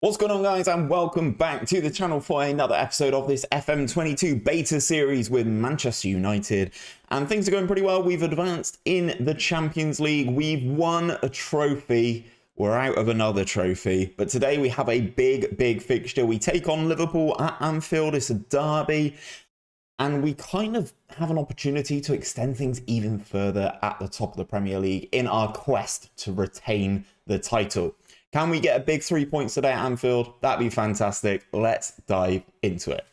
What's going on, guys, and welcome back to the channel for another episode of this FM22 beta series with Manchester United. And things are going pretty well. We've advanced in the Champions League. We've won a trophy. We're out of another trophy. But today we have a big fixture. We take on Liverpool at Anfield. It's a derby. And we kind of have an opportunity to extend things even further at the top of the Premier League in our quest to retain the title. Can we get a big 3 points today at Anfield? That'd be fantastic. Let's dive into it.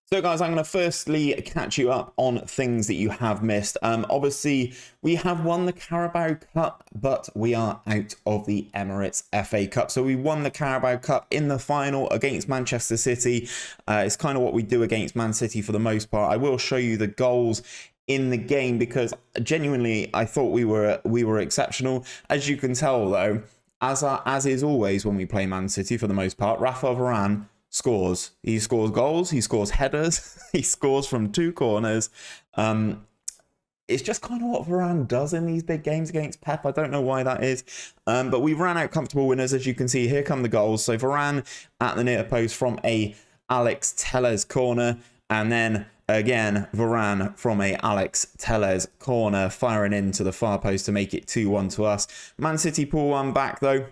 So guys, I'm going to firstly catch you up on things that you have missed. Obviously, we have won the Carabao Cup, but we are out of the Emirates FA Cup. So we won the Carabao Cup in the final against Manchester City. It's kind of what we do against Man City for the most part. I will show you the goals in the game because genuinely I thought we were exceptional. As you can tell though, as is always when we play Man City for the most part, Rafa Varane scores. He scores goals, he scores headers, he scores from two corners. It's just kind of what Varane does in these big games against Pep. I don't know why that is. But we ran out comfortable winners, as you can see. Here come the goals. So Varane at the near post from a 𝘼𝙗𝙤𝙪 corner. And then again, Varane from a 𝘼𝙗𝙪 corner, firing into the far post to make it 2-1 to us. Man City pull one back though.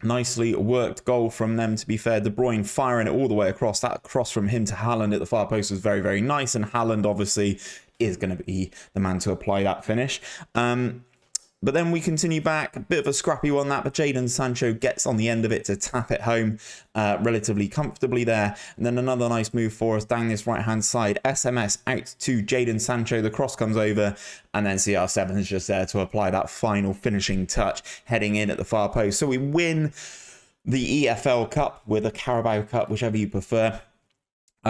Nicely worked goal from them, to be fair. De Bruyne firing it all the way across. That cross from him to Haaland at the far post was very nice. And Haaland obviously is going to be the man to apply that finish. But then we continue back, a bit of a scrappy one that, but Jadon Sancho gets on the end of it to tap it home relatively comfortably there. And then another nice move for us down this right-hand side. SMS out to Jadon Sancho, the cross comes over, and then CR7 is just there to apply that final finishing touch, heading in at the far post. So we win the EFL Cup, with a Carabao Cup, whichever you prefer.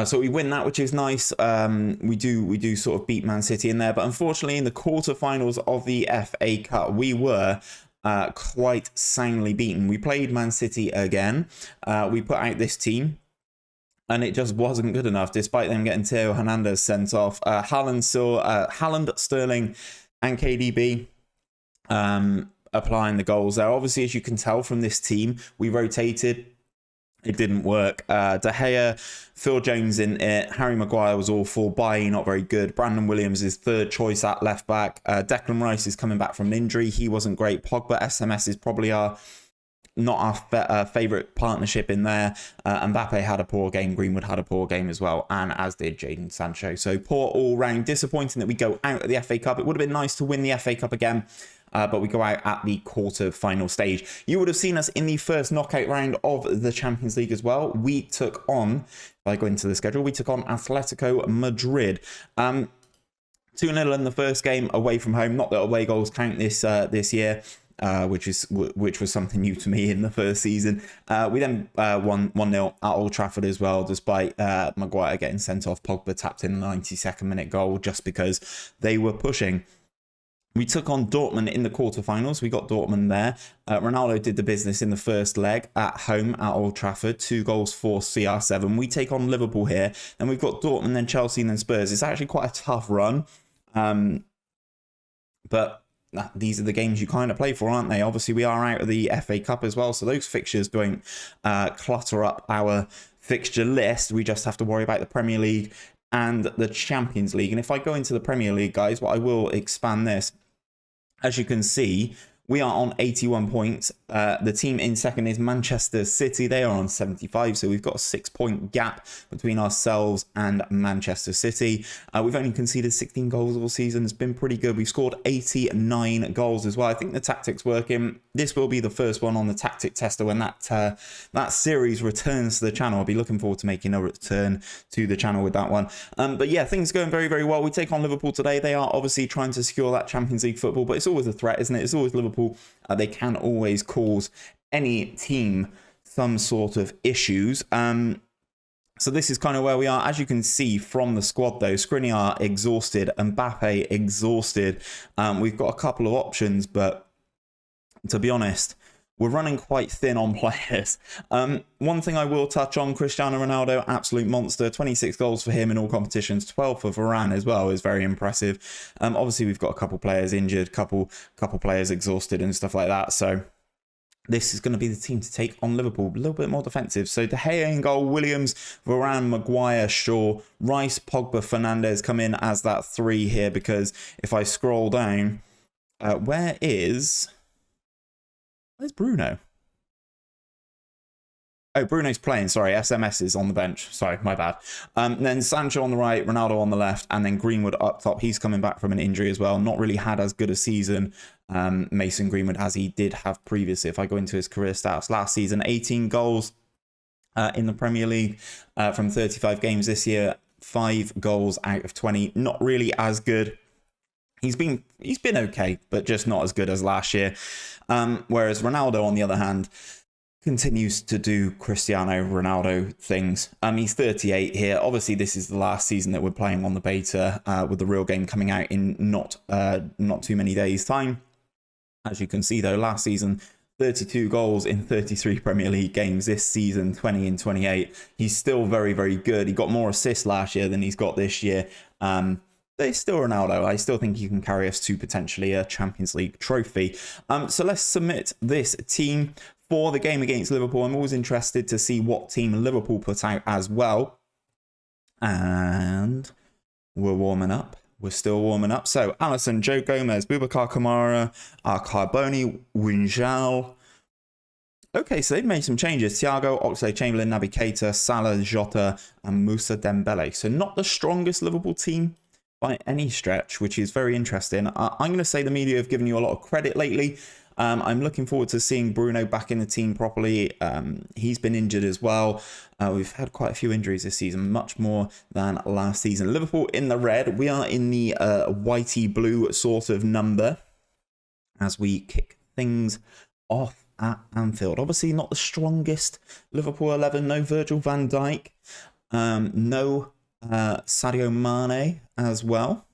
So we win that, which is nice. We do sort of beat Man City in there, but unfortunately in the quarterfinals of the FA Cup, we were quite soundly beaten. We played Man City again. We put out this team, and it just wasn't good enough, despite them getting Theo Hernandez sent off. Haaland, Sterling, and KDB applying the goals there. Obviously, as you can tell from this team, we rotated. It didn't work. De Gea, Phil Jones in it. Harry Maguire was awful. Bailly not very good. Brandon Williams is third choice at left back. Declan Rice is coming back from an injury. He wasn't great. Pogba, SMS is probably not our favourite partnership in there. Mbappe had a poor game. Greenwood had a poor game as well, and as did Jadon Sancho. So poor all round. Disappointing that we go out of the FA Cup. It would have been nice to win the FA Cup again. But we go out at the quarter-final stage. You would have seen us in the first knockout round of the Champions League as well. We took on, if I go into the schedule, we took on Atletico Madrid. 2-0 in the first game away from home. Not that away goals count this year, which was something new to me in the first season. We then won 1-0 at Old Trafford as well, despite Maguire getting sent off. Pogba tapped in the 92nd minute goal just because they were pushing. We took on Dortmund in the quarterfinals. We got Dortmund there. Ronaldo did the business in the first leg at home at Old Trafford. 2 goals for CR7. We take on Liverpool here. Then we've got Dortmund, then Chelsea, and then Spurs. It's actually quite a tough run. But these are the games you kind of play for, aren't they? Obviously, we are out of the FA Cup as well. So those fixtures don't clutter up our fixture list. We just have to worry about the Premier League and the Champions League. And if I go into the Premier League, guys, I will expand this. As you can see, we are on 81 points. The team in second is Manchester City. They are on 75, so we've got a 6-point gap between ourselves and Manchester City. We've only conceded 16 goals all season. It's been pretty good. We've scored 89 goals as well. I think the tactic's working. This will be the first one on the tactic tester when that series returns to the channel. I'll be looking forward to making a return to the channel with that one. But yeah, things are going very well. We take on Liverpool today. They are obviously trying to secure that Champions League football, but it's always a threat, isn't it? It's always Liverpool. They can always cause any team some sort of issues. So this is kind of where we are. As you can see from the squad though, Skriniar exhausted, Mbappe exhausted. We've got a couple of options, but to be honest, we're running quite thin on players. One thing I will touch on, Cristiano Ronaldo, absolute monster. 26 goals for him in all competitions. 12 for Varane as well is very impressive. Obviously, we've got a couple players injured, couple players exhausted and stuff like that. So this is going to be the team to take on Liverpool. A little bit more defensive. So De Gea in goal, Williams, Varane, Maguire, Shaw, Rice, Pogba, Fernandes come in as that 3 here, because if I scroll down, where's Bruno? Oh, Bruno's playing. Sorry, SMS is on the bench. Sorry, my bad. Then Sancho on the right, Ronaldo on the left, and then Greenwood up top. He's coming back from an injury as well. Not really had as good a season, Mason Greenwood, as he did have previously. If I go into his career stats, last season, 18 goals in the Premier League from 35 games this year, 5 goals out of 20. Not really as good. He's been okay, but just not as good as last year. Whereas Ronaldo, on the other hand, continues to do Cristiano Ronaldo things. He's 38 here. Obviously, this is the last season that we're playing on the beta, with the real game coming out in not too many days' time. As you can see, though, last season, 32 goals in 33 Premier League games. This season, 20 in 28. He's still very, very good. He got more assists last year than he's got this year. But it's still Ronaldo. I still think he can carry us to potentially a Champions League trophy. So let's submit this team for the game against Liverpool. I'm always interested to see what team Liverpool put out as well. And we're warming up. We're still warming up. So Alisson, Joe Gomez, Boubacar Kamara, Carboni, Winjal. Okay, so they've made some changes. Thiago, Oxlade-Chamberlain, Naby Keita, Salah, Jota, and Moussa Dembele. So not the strongest Liverpool team by any stretch, which is very interesting. I'm going to say the media have given you a lot of credit lately. I'm looking forward to seeing Bruno back in the team properly. He's been injured as well. We've had quite a few injuries this season, much more than last season. Liverpool in the red. We are in the whitey blue sort of number as we kick things off at Anfield. Obviously not the strongest Liverpool 11. No Virgil van Dijk. No Sadio Mane as well.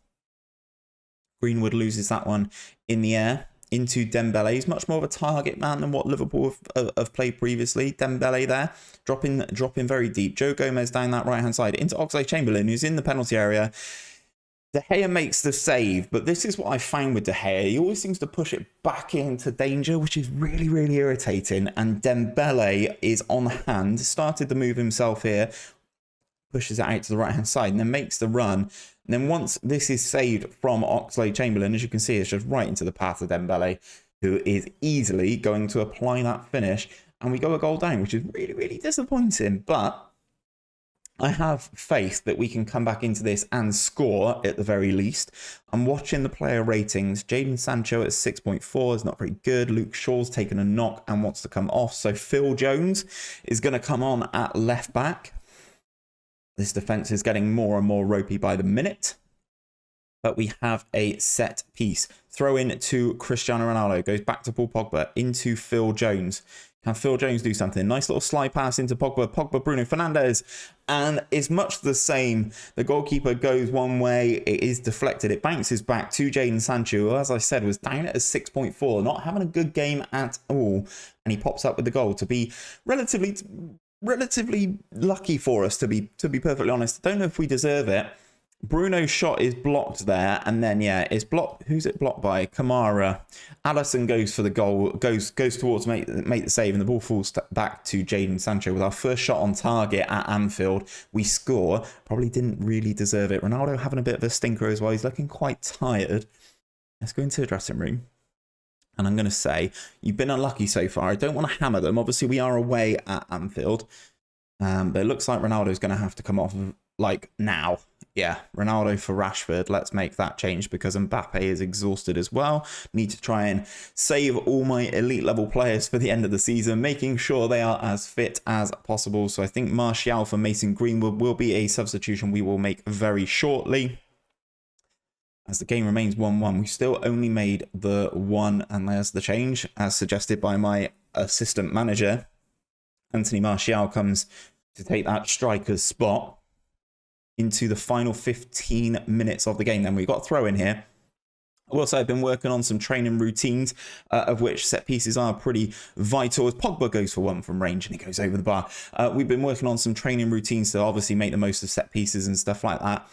Greenwood loses that one in the air into Dembele. He's much more of a target man than what Liverpool have played previously. Dembele there, dropping very deep. Joe Gomez down that right-hand side into Oxlade-Chamberlain, who's in the penalty area. De Gea makes the save, but this is what I find with De Gea. He always seems to push it back into danger, which is really, really irritating. And Dembele is on hand, started the move himself here, pushes it out to the right-hand side, and then makes the run. And then once this is saved from Oxlade-Chamberlain, as you can see, it's just right into the path of Dembele, who is easily going to apply that finish. And we go a goal down, which is really, really disappointing. But I have faith that we can come back into this and score at the very least. I'm watching the player ratings. Jadon Sancho at 6.4 is not very good. Luke Shaw's taken a knock and wants to come off. So Phil Jones is going to come on at left back. This defense is getting more and more ropey by the minute. But we have a set piece. Throw in to Cristiano Ronaldo. Goes back to Paul Pogba. Into Phil Jones. Can Phil Jones do something? Nice little slide pass into Pogba. Pogba, Bruno Fernandes. And it's much the same. The goalkeeper goes one way. It is deflected. It bounces back to Jadon Sancho, who, as I said, was down at a 6.4. Not having a good game at all. And he pops up with the goal to be relatively lucky for us, to be perfectly honest. I don't know if we deserve it. Bruno's shot is blocked there, and then yeah, it's blocked. Who's it blocked by? Kamara. Alisson goes for the goal, goes towards make the save, and the ball falls back to Jadon Sancho with our first shot on target at Anfield. We score. Probably didn't really deserve it. Ronaldo having a bit of a stinker as well. He's looking quite tired. Let's go into the dressing room. And I'm going to say, you've been unlucky so far. I don't want to hammer them. Obviously, we are away at Anfield. But it looks like Ronaldo's going to have to come off, like, now. Yeah, Ronaldo for Rashford. Let's make that change because Mbappe is exhausted as well. Need to try and save all my elite level players for the end of the season, making sure they are as fit as possible. So I think Martial for Mason Greenwood will be a substitution we will make very shortly. As the game remains 1-1, we still only made the one, and there's the change, as suggested by my assistant manager. Anthony Martial comes to take that striker's spot into the final 15 minutes of the game. Then we've got a throw in here. I will say I've been working on some training routines, of which set pieces are pretty vital. As Pogba goes for one from range and he goes over the bar. We've been working on some training routines to obviously make the most of set pieces and stuff like that.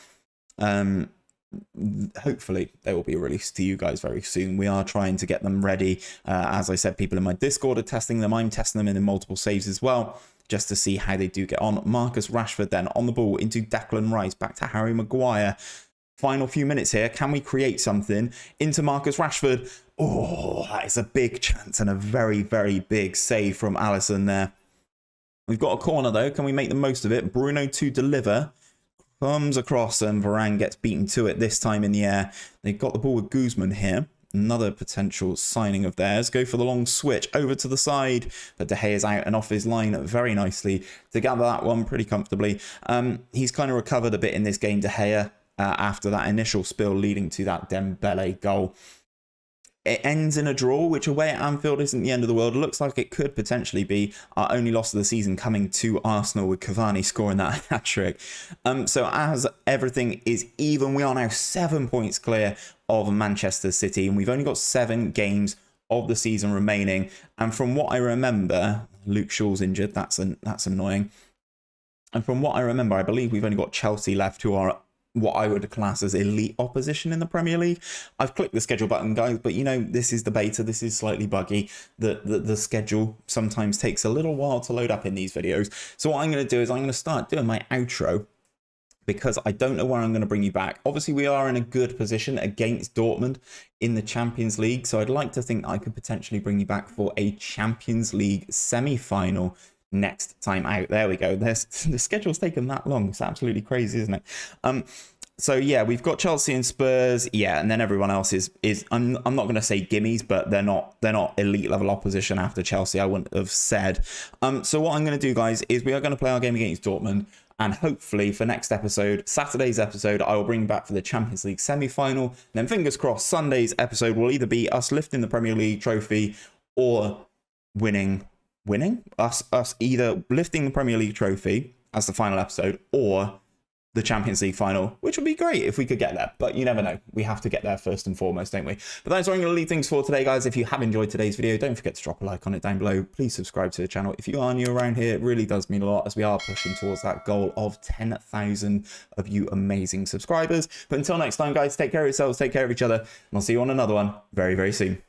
hopefully they will be released to you guys very soon. We are trying to get them ready. As I said, people in my Discord are testing them. I'm testing them in multiple saves as well, just to see how they do get on. Marcus Rashford then on the ball into Declan Rice, back to Harry Maguire. Final few minutes here. Can we create something into Marcus Rashford? Oh, that is a big chance and a very, very big save from Alisson there. We've got a corner though. Can we make the most of it? Bruno to deliver. Comes across and Varane gets beaten to it, this time in the air. They've got the ball with 𝘼𝙗𝙤 here. Another potential signing of theirs. Go for the long switch over to the side. But De Gea's out and off his line very nicely to gather that one pretty comfortably. He's kind of recovered a bit in this game, De Gea. After that initial spill leading to that Dembele goal. It ends in a draw, which away at Anfield isn't the end of the world. It looks like it could potentially be our only loss of the season, coming to Arsenal with Cavani scoring that hat-trick. So as everything is even, we are now 7 points clear of Manchester City, and we've only got 7 games of the season remaining. And from what I remember, Luke Shaw's injured. That's annoying. And from what I remember, I believe we've only got Chelsea left, who are what I would class as elite opposition in the Premier League. I've clicked the schedule button, guys, but you know, this is the beta. This is slightly buggy. The schedule sometimes takes a little while to load up in these videos. So what I'm going to do is I'm going to start doing my outro, because I don't know where I'm going to bring you back. Obviously, we are in a good position against Dortmund in the Champions League, so I'd like to think I could potentially bring you back for a Champions League semi-final next time out. There we go. The schedule's taken that long. It's absolutely crazy, isn't it? So yeah, we've got Chelsea and Spurs, yeah, and then everyone else is I'm not going to say gimmies, but they're not elite level opposition after Chelsea, I wouldn't have said. So what I'm going to do, guys, is we are going to play our game against Dortmund, and hopefully for next episode, Saturday's episode, I will bring back for the Champions League semi-final. Then fingers crossed, Sunday's episode will either be us lifting the Premier League trophy or winning us either lifting the Premier League trophy as the final episode or the Champions League final, which would be great if we could get there, but you never know. We have to get there first and foremost, don't we? But that's where I'm going to leave things for today, guys. If you have enjoyed today's video, don't forget to drop a like on it down below. Please subscribe to the channel if you are new around here. It really does mean a lot, as we are pushing towards that goal of 10,000 of you amazing subscribers. But until next time, guys, take care of yourselves, take care of each other, and I'll see you on another one very, very soon.